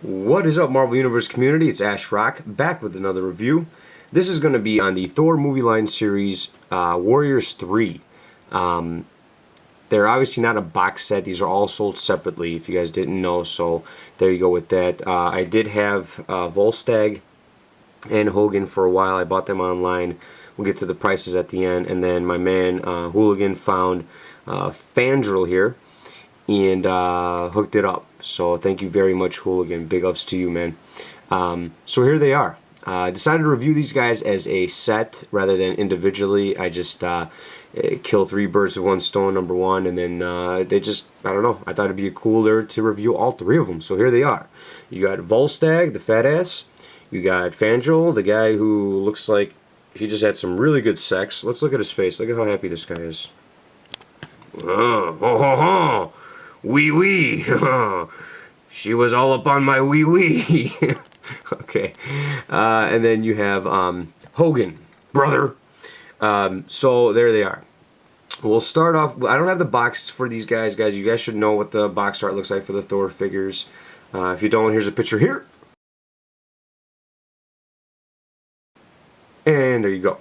What is up, Marvel Universe community? It's Ash Rock back with another review. This is going to be on the Thor movie line series Warriors 3. Um, they're obviously not a box set. These are all sold separately, if you guys didn't know. So there you go with that. I did have Volstagg and Hogan for a while. I bought them online. We'll get to the prices at the end. And then my man Hooligan found Fandral here and hooked it up. So thank you very much, Hooligan. Big ups to you, man. So here they are. I decided to review these guys as a set rather than individually. I just kill three birds with one stone, number one, and then they just, I don't know, I thought it'd be cooler to review all three of them. So here they are. You got Volstagg, the fat ass. You got Fandral, the guy who looks like he just had some really good sex. Let's look at his face. Look at how happy this guy is. Oh, ho, ho, ho. Wee wee. She was all up on my wee wee. Okay. And then you have Hogan, brother. So there they are. We'll start off. I don't have the box for these guys. You guys should know what the box art looks like for the Thor figures. If you don't, here's a picture here. And there you go.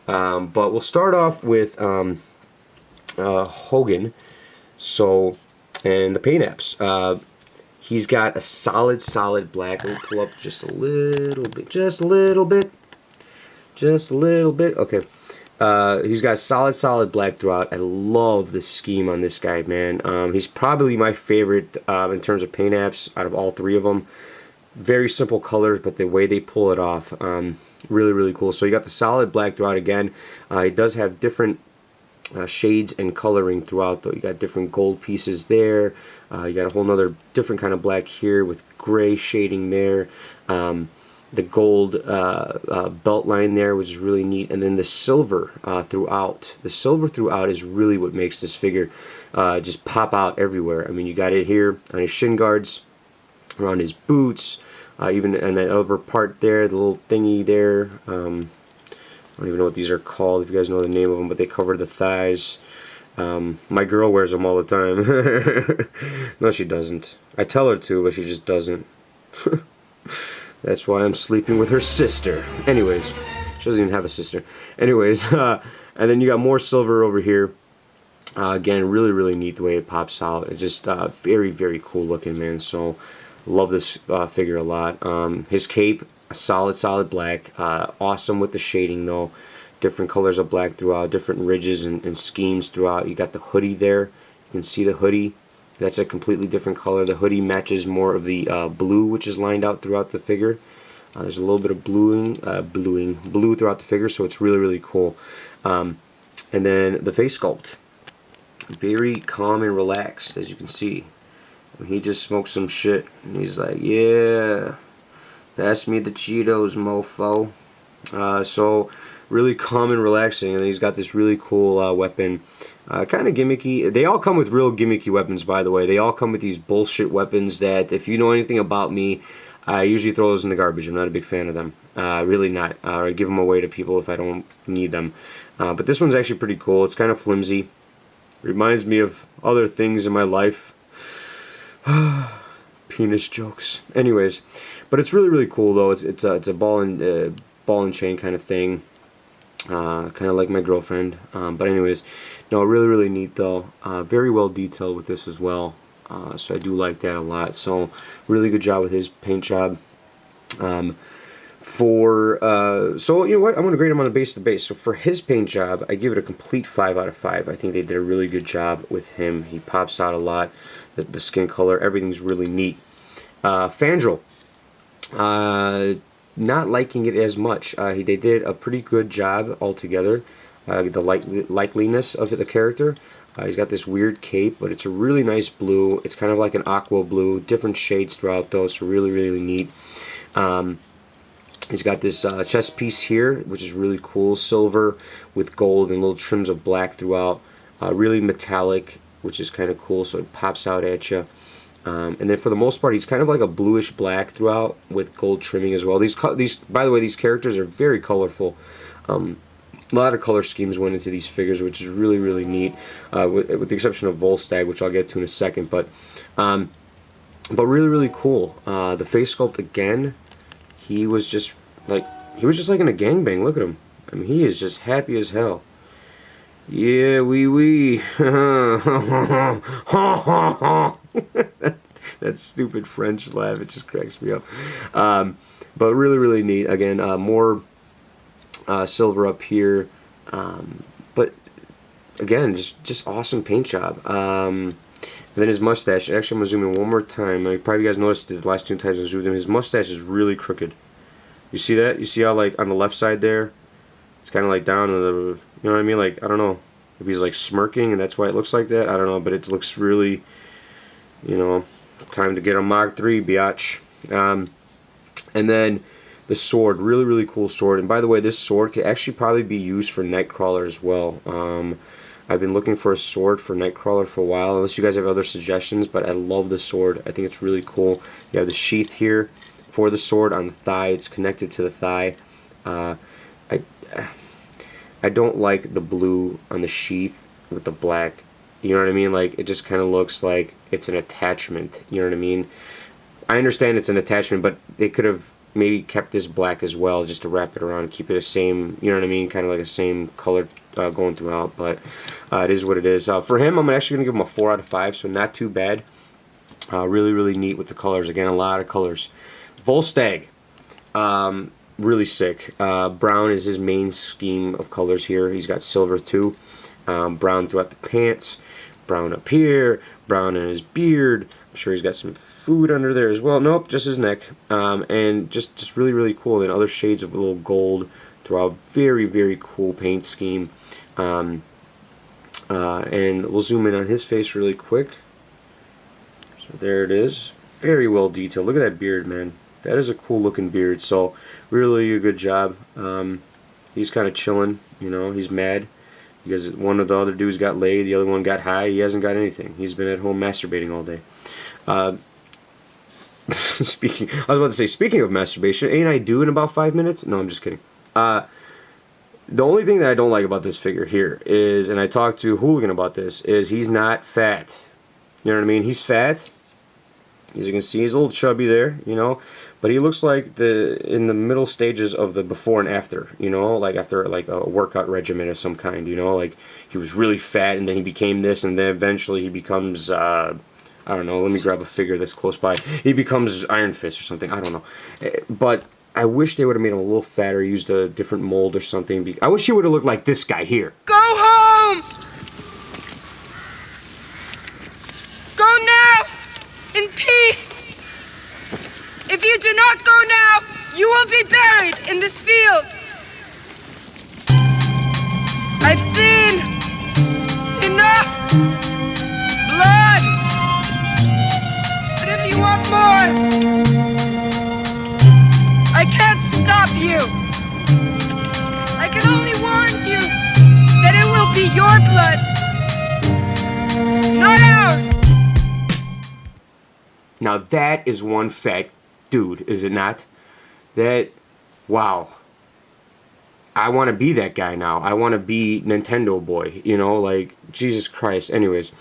But we'll start off with Hogan. So, and the paint apps. He's got a solid black. Let me pull up just a little bit. Just a little bit. Okay. He's got solid black throughout. I love the scheme on this guy, man. He's probably my favorite in terms of paint apps out of all three of them. Very simple colors, but the way they pull it off, really cool. So you got the solid black throughout again. He does have different shades and coloring throughout, though. You got different gold pieces there. You got a whole nother different kind of black here with gray shading there. The gold belt line there, which is really neat, and then the silver throughout. The silver throughout is really what makes this figure just pop out everywhere. I mean, you got it here on his shin guards, around his boots, even in that upper part there, the little thingy there. I don't even know what these are called, if you guys know the name of them, but they cover the thighs. My girl wears them all the time. No, she doesn't. I tell her to, but she just doesn't. That's why I'm sleeping with her sister. Anyways, she doesn't even have a sister. Anyways, and then you got more silver over here. Again, really neat the way it pops out. It's just very cool looking, man. So, love this figure a lot. His cape, a solid black. Awesome with the shading, though. Different colors of black throughout, different ridges and schemes throughout. You got the hoodie there. You can see the hoodie. That's a completely different color. The hoodie matches more of the blue, which is lined out throughout the figure. There's a little bit of blue throughout the figure, so it's really cool. And then the face sculpt, very calm and relaxed, as you can see. He just smoked some shit, and he's like, "Yeah, pass me the Cheetos, mofo." So really calm and relaxing, and then he's got this really cool weapon, kind of gimmicky. They all come with real gimmicky weapons, by the way. They all come with these bullshit weapons that, if you know anything about me, I usually throw those in the garbage. I'm not a big fan of them. Really not. I give them away to people if I don't need them. But this one's actually pretty cool. It's kind of flimsy. Reminds me of other things in my life. Penis jokes. Anyways, but it's really cool though. It's a ball and chain kind of thing. Kind of like my girlfriend. But anyways, no, really neat though. Very well detailed with this as well. So I do like that a lot. So really good job with his paint job. So you know what, I'm gonna grade him on a base to base. So for his paint job, I give it a complete 5 out of 5. I think they did a really good job with him. He pops out a lot. The skin color, everything's really neat. Fandral, not liking it as much. They did a pretty good job altogether. The likeliness of the character. He's got this weird cape, but it's a really nice blue. It's kind of like an aqua blue, different shades throughout though, so really neat. He's got this chest piece here, which is really cool, silver with gold and little trims of black throughout. Really metallic, which is kind of cool, so it pops out at you. And then for the most part, he's kind of like a bluish black throughout with gold trimming as well. These, by the way, these characters are very colorful. A lot of color schemes went into these figures, which is really neat, with the exception of Volstagg, which I'll get to in a second. But But really, really cool. The face sculpt again, he was just like in a gangbang. Look at him. I mean, he is just happy as hell. Yeah, wee wee. That stupid French laugh. It just cracks me up. But really, really neat. Again, more silver up here. But again, just awesome paint job. And then his mustache. Actually, I'm gonna zoom in one more time. Probably you guys noticed it the last two times I zoomed in. His mustache is really crooked. You see that? You see how like on the left side there, it's kind of like down to the, you know what I mean? Like I don't know if he's like smirking and that's why it looks like that. I don't know, but it looks really, you know, time to get a Mach 3, biatch. And then the sword, really, really cool sword. And by the way, this sword could actually probably be used for Nightcrawler as well. I've been looking for a sword for Nightcrawler for a while, unless you guys have other suggestions, but I love the sword. I think it's really cool. You have the sheath here for the sword on the thigh. It's connected to the thigh. I I don't like the blue on the sheath with the black. You know what I mean? Like, it just kind of looks like it's an attachment. You know what I mean? I understand it's an attachment, but they could have maybe kept this black as well just to wrap it around, keep it the same, you know what I mean? Kind of like the same color going throughout, but it is what it is. For him, I'm actually going to give him a 4 out of 5, so not too bad. Really, really neat with the colors. Again, a lot of colors. Volstagg, really sick. Brown is his main scheme of colors here. He's got silver too. Brown throughout the pants, brown up here, brown in his beard. I'm sure he's got some food under there as well. Nope, just his neck. And just really, really cool. And other shades of a little gold throughout. Very, very cool paint scheme. And we'll zoom in on his face really quick. So there it is. Very well detailed. Look at that beard, man. That is a cool looking beard. So really a good job. He's kind of chilling, you know. He's mad because one of the other dudes got laid, the other one got high. He hasn't got anything. He's been at home masturbating all day. I was about to say, speaking of masturbation, ain't I due in about 5 minutes? No, I'm just kidding. The only thing that I don't like about this figure here is, and I talked to Hooligan about this, is he's not fat. You know what I mean? He's fat. As you can see, he's a little chubby there, you know, but he looks like in the middle stages of the before and after, you know, like after like a workout regimen of some kind, you know, like he was really fat and then he became this and then eventually he becomes, I don't know, let me grab a figure that's close by. He becomes Iron Fist or something, I don't know. But I wish they would have made him a little fatter, used a different mold or something. I wish he would have looked like this guy here. Go home! Go now! In peace! If you do not go now, you will be buried in this field. I've seen enough blood. But if you want more, I can't stop you. I can only warn you that it will be your blood, not ours. Now that is one fat dude, is it not? That, wow. I want to be that guy now. I want to be Nintendo boy, you know, like, Jesus Christ. Anyways,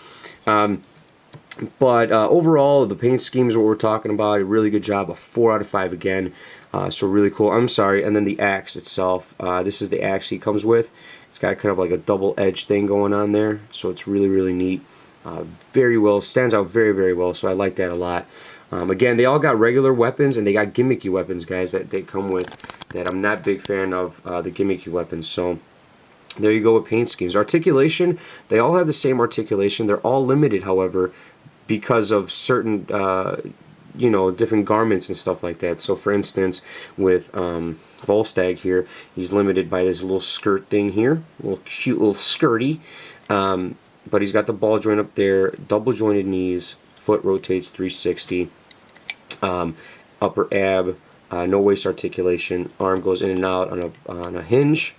but overall, the paint scheme is what we're talking about. A really good job. A 4 out of 5 again. So really cool. I'm sorry. And then the axe itself. This is the axe he comes with. It's got kind of like a double edge thing going on there. So it's really, really neat. Very well, stands out very, very well, so I like that a lot. Again, they all got regular weapons and they got gimmicky weapons, guys, that they come with that I'm not a big fan of, the gimmicky weapons. So there you go with paint schemes. Articulation, they all have the same articulation. They're all limited, however, because of certain you know, different garments and stuff like that. So for instance, with Volstagg here, he's limited by this little skirt thing here, little cute little skirty. But he's got the ball joint up there, double jointed knees, foot rotates 360, upper ab, no waist articulation, arm goes in and out on a hinge,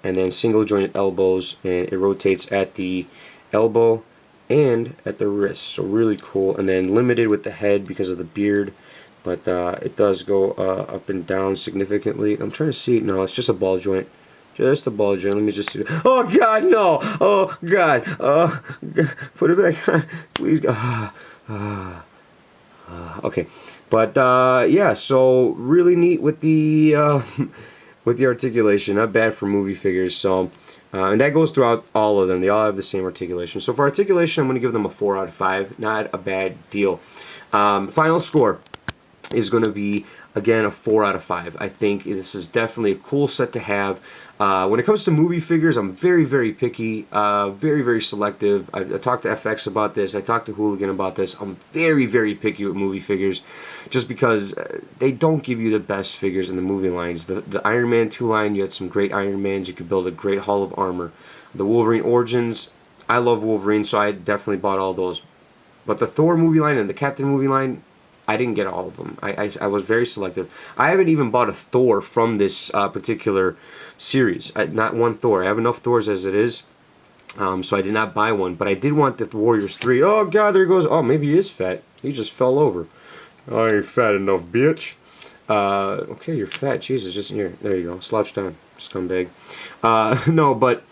and then single jointed elbows, and it rotates at the elbow and at the wrist. So really cool. And then limited with the head because of the beard, but it does go up and down significantly. I'm trying to see. No, it's just a ball joint. Just a ball joint. Let me just see. Oh God, no! Oh God! Oh, God. Put it back on, please. Okay, but yeah, so really neat with the with the articulation. Not bad for movie figures. So, and that goes throughout all of them. They all have the same articulation. So for articulation, I'm going to give them a 4 out of 5. Not a bad deal. Final score is going to be again a 4 out of 5. I think this is definitely a cool set to have. When it comes to movie figures, I'm very, very picky, very, very selective. I talked to FX about this. I talked to Hooligan about this. I'm very, very picky with movie figures, just because they don't give you the best figures in the movie lines. The Iron Man 2 line, you had some great Iron Mans. You could build a great Hall of Armor. The Wolverine Origins, I love Wolverine, so I definitely bought all those. But the Thor movie line and the Captain movie line, I didn't get all of them. I was very selective. I haven't even bought a Thor from this particular series. Not one Thor. I have enough Thors as it is, so I did not buy one. But I did want the Warriors 3. Oh, God, there he goes. Oh, maybe he is fat. He just fell over. Oh, I ain't fat enough, bitch. Okay, you're fat. Jesus, just here. There you go. Slouch down, scumbag. No, but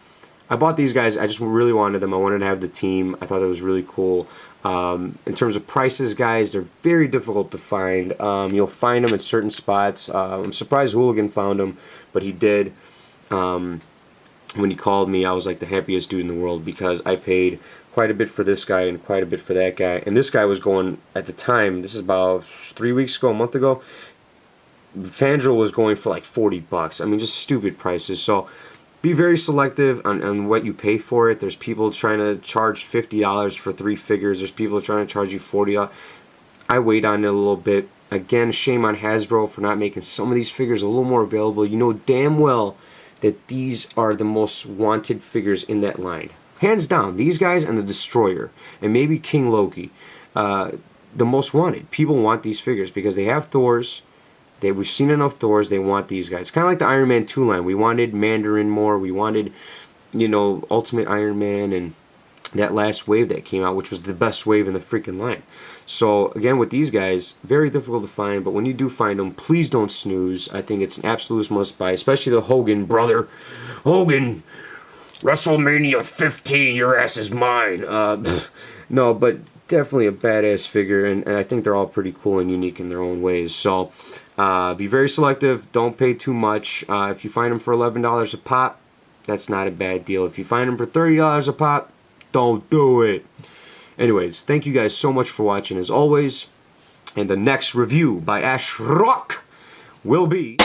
I bought these guys. I just really wanted them. I wanted to have the team. I thought it was really cool. In terms of prices, guys, they're very difficult to find. You'll find them in certain spots. I'm surprised Hooligan found them, but he did. When he called me, I was like the happiest dude in the world, because I paid quite a bit for this guy and quite a bit for that guy. And this guy was going, at the time, this is about 3 weeks ago, a month ago, Fandral was going for like 40 bucks. I mean, just stupid prices. So be very selective on what you pay for it. There's people trying to charge $50 for 3 figures. There's people trying to charge you $40. I wait on it a little bit. Again, shame on Hasbro for not making some of these figures a little more available. You know damn well that these are the most wanted figures in that line. Hands down, these guys and the Destroyer, and maybe King Loki, the most wanted. People want these figures because they have Thors. We've seen enough Thors. They want these guys. Kind of like the Iron Man 2 line. We wanted Mandarin more. We wanted, Ultimate Iron Man and that last wave that came out, which was the best wave in the freaking line. So, again, with these guys, very difficult to find. But when you do find them, please don't snooze. I think it's an absolute must-buy, especially the Hogan brother. Hogan, WrestleMania 15, your ass is mine. No, but definitely a badass figure, and I think they're all pretty cool and unique in their own ways. So be very selective. Don't pay too much. If you find them for $11 a pop, that's not a bad deal. If you find them for $30 a pop, don't do it. Anyways, thank you guys so much for watching as always. And the next review by Ash Rock will be...